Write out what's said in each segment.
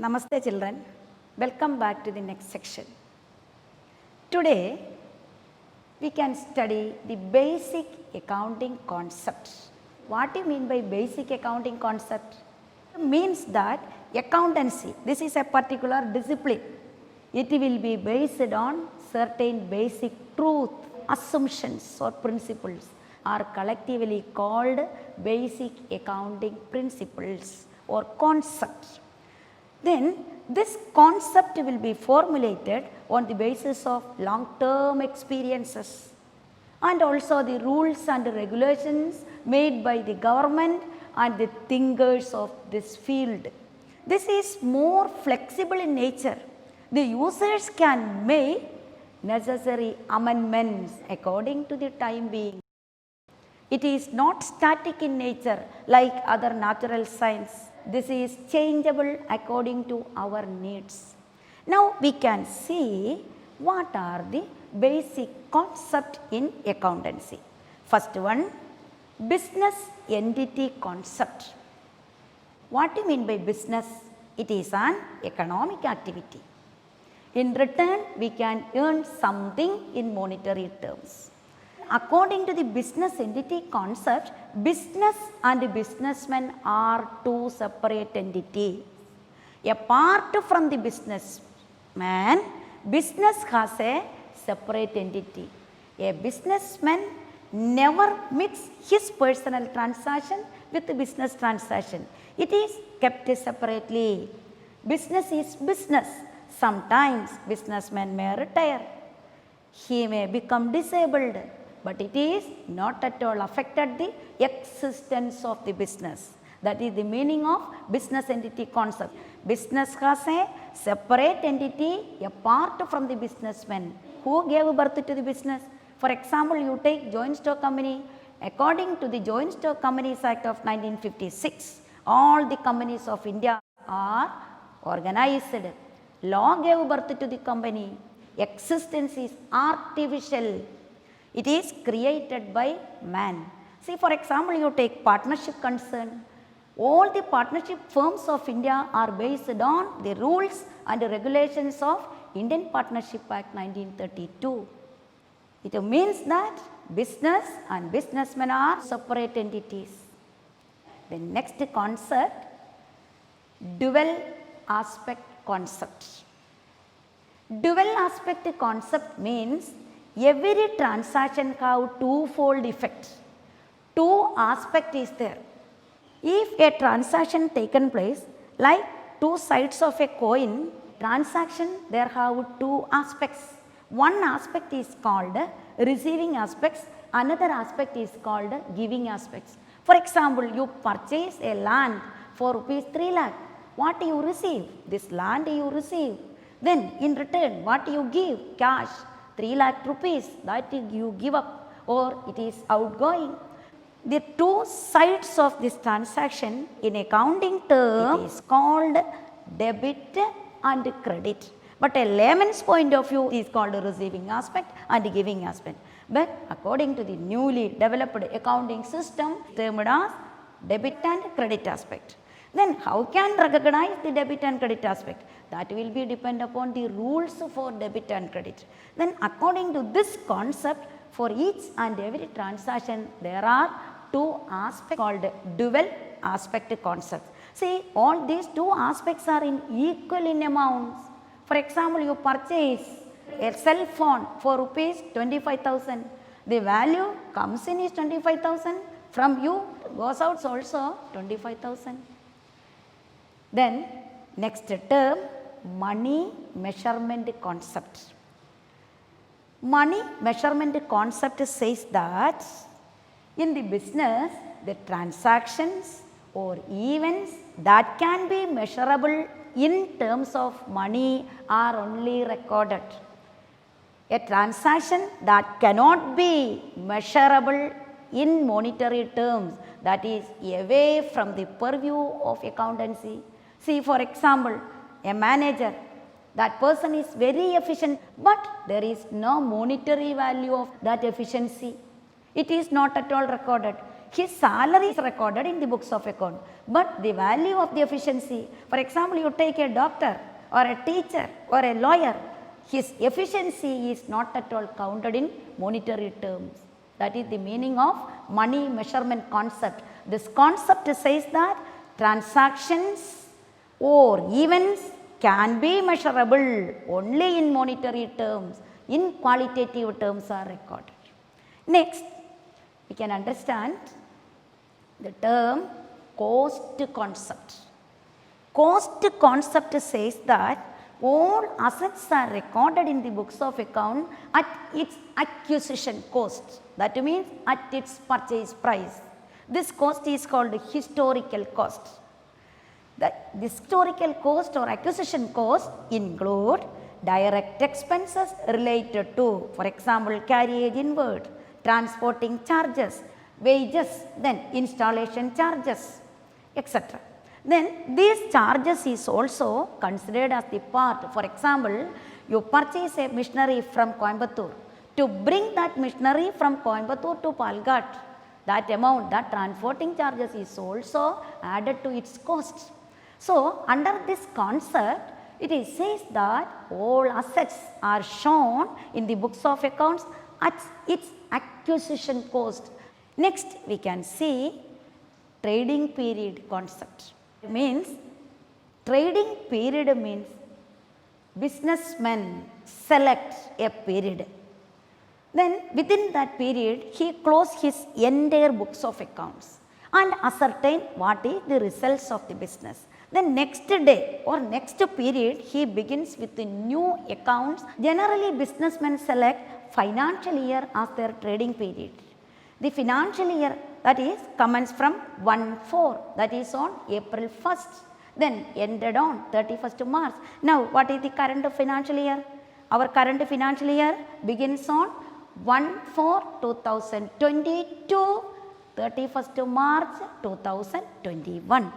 Namaste children, welcome back to the next section. Today we can study the basic accounting concept. What do you mean by basic accounting concept? It means that accountancy, this is a particular discipline. It will be based on certain basic truth, assumptions or principles are collectively called basic accounting principles or concepts. Then this concept will be formulated on the basis of long term experiences and also the rules and regulations made by the government and the thinkers of this field. This is more flexible in nature. The users can make necessary amendments according to the time being. It is not static in nature like other natural science. This is changeable according to our needs. Now we can see what are the basic concepts in accountancy. First one, business entity concept. What do you mean by business? It is an economic activity. In return, we can earn something in monetary terms. According to the business entity concept, business and businessmen are two separate entities. Apart from the businessman, business has a separate entity. A businessman never mix his personal transaction with the business transaction. It is kept separately. Business is business. Sometimes businessman may retire. He may become disabled. But it is not at all affected the existence of the business. That is the meaning of business entity concept. Business has a separate entity apart from the businessman. Who gave birth to the business? For example, you take joint stock company. According to the Joint Stock Companies Act of 1956, all the companies of India are organized. Law gave birth to the company. Existence is artificial. It is created by man. See, for example, you take partnership concern. All the partnership firms of India are based on the rules and regulations of Indian Partnership Act 1932. It means that business and businessmen are separate entities. The next concept, dual aspect concept. Dual aspect concept means every transaction have twofold effect. Two aspect is there. If a transaction taken place like two sides of a coin, transaction there have two aspects. One aspect is called receiving aspects, another aspect is called giving aspects. For example, you purchase a land for rupees 3 lakh. What do you receive? This land you receive. Then in return, what do you give? Cash. 3 lakh rupees that you give up or it is outgoing. The two sides of this transaction in accounting term is called debit and credit. But a layman's point of view is called receiving aspect and giving aspect. But according to the newly developed accounting system termed as debit and credit aspect. Then how can recognize the debit and credit aspect? That will be depend upon the rules for debit and credit. Then according to this concept, for each and every transaction there are two aspects called dual aspect concept. See, all these two aspects are in equal in amounts. For example, you purchase a cell phone for rupees 25,000. The value comes in is 25,000. From you goes out also 25,000. Then next term, money measurement concept. Money measurement concept says that in the business the transactions or events that can be measurable in terms of money are only recorded. A transaction that cannot be measurable in monetary terms, that is away from the purview of accountancy. See, for example, a manager, that person is very efficient, but there is no monetary value of that efficiency. It is not at all recorded. his salary is recorded in the books of account, but the value of the efficiency, for example, you take a doctor or a teacher or a lawyer, his efficiency is not at all counted in monetary terms. That is the meaning of money measurement concept. This concept says that transactions or events can be measurable only in monetary terms, in qualitative terms are recorded. Next, we can understand the term cost concept. Cost concept says that all assets are recorded in the books of account at its acquisition cost. That means at its purchase price. This cost is called historical cost. The historical cost or acquisition cost include direct expenses related to, for example, carriage inward, transporting charges, wages, then installation charges, etc. Then these charges is also considered as the part. For example, you purchase a machinery from Coimbatore. To bring that machinery from Coimbatore to Palghat, that amount, that transporting charges is also added to its cost. So, under this concept, it is says that all assets are shown in the books of accounts at its acquisition cost. Next, we can see trading period concept. It means trading period means businessmen select a period. Then within that period, he closes his entire books of accounts and ascertain what is the results of the business. Then next day or next period, he begins with the new accounts. Generally, businessmen select financial year as their trading period. The financial year, that is, commences from 1/4, that is on April 1st, then ended on 31st March. Now, what is the current financial year? Our current financial year begins on 1/4/2020 to 31st March 2021.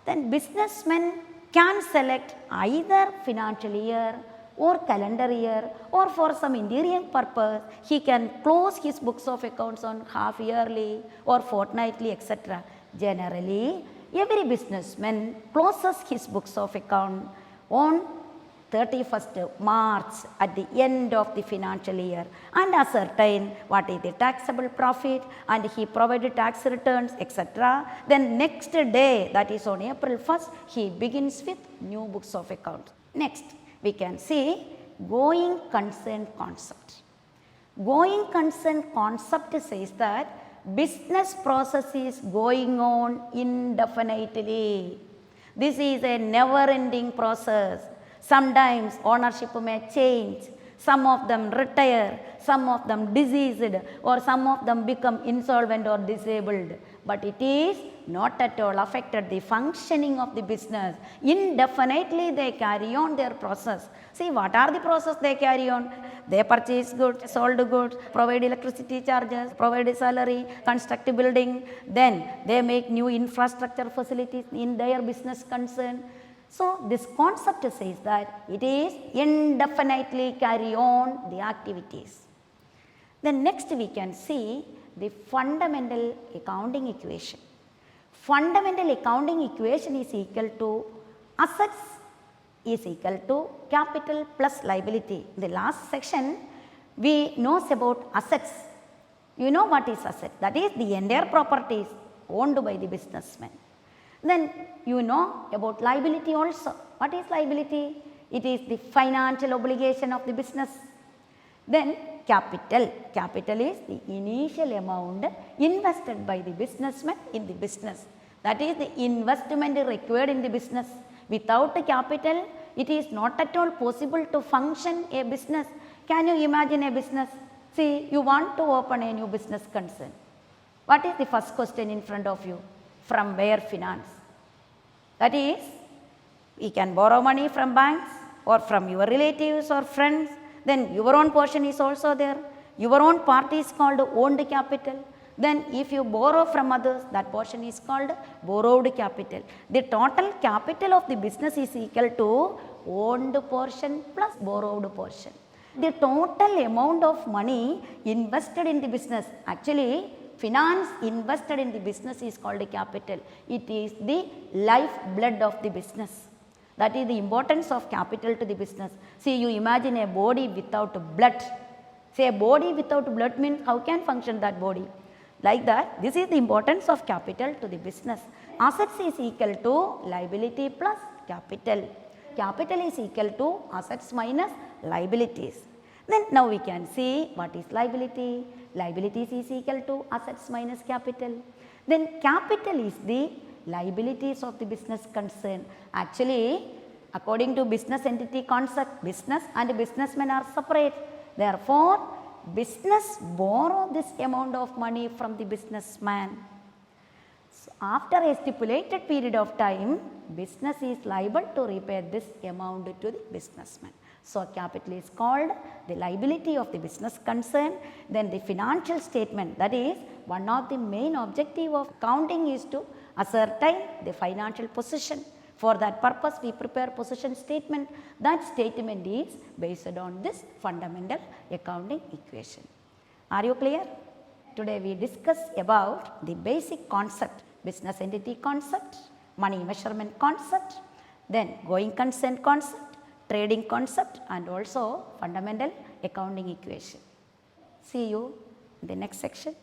Then businessmen can select either financial year or calendar year, or for some enduring purpose he can close his books of accounts on half yearly or fortnightly, etc. Generally, every businessman closes his books of account on 31st March at the end of the financial year and ascertain what is the taxable profit, and he provided tax returns, etc. Then next day, that is on April 1st, he begins with new books of account. Next, we can see going concern concept. Going concern concept says that business process is going on indefinitely. This is a never ending process. Sometimes ownership may change, some of them retire, some of them diseased, or some of them become insolvent or disabled. But it is not at all affected the functioning of the business. Indefinitely they carry on their process. See, what are the process they carry on? They purchase goods, sold goods, provide electricity charges, provide salary, construct a building, then they make new infrastructure facilities in their business concern. So, this concept says that it is indefinitely carry on the activities. Then next we can see the fundamental accounting equation. Fundamental accounting equation is equal to assets is equal to capital plus liability. In the last section, we knows about assets. You know what is asset? That is the entire properties owned by the businessman. Then you know about liability also. What is liability? It is the financial obligation of the business. Then capital. Capital is the initial amount invested by the businessman in the business. That is the investment required in the business. Without capital, it is not at all possible to function a business. Can you imagine a business? See, you want to open a new business concern. What is the first question in front of you? From where finance? That is, we can borrow money from banks or from your relatives or friends. Then your own portion is also there. Your own part is called owned capital. Then if you borrow from others, that portion is called borrowed capital. The total capital of the business is equal to owned portion plus borrowed portion. The total amount of money invested in the business, actually finance invested in the business is called capital. It is the life blood of the business. That is the importance of capital to the business. See, you imagine a body without blood. Say a body without blood means how can function that body? Like that, this is the importance of capital to the business. Assets is equal to liability plus capital. Capital is equal to assets minus liabilities. Then now we can see what is liability. Liabilities is equal to assets minus capital. Then capital is the liabilities of the business concern. Actually, according to business entity concept, business and businessmen are separate. Therefore, business borrow this amount of money from the businessman. So, after a stipulated period of time, business is liable to repay this amount to the businessman. So, capital is called the liability of the business concern. Then the financial statement, that is one of the main objective of accounting is to ascertain the financial position. For that purpose, we prepare position statement. That statement is based on this fundamental accounting equation. Are you clear? Today we discuss about the basic concept, business entity concept, money measurement concept, then going concern concept, trading concept and also fundamental accounting equation. See you in the next section.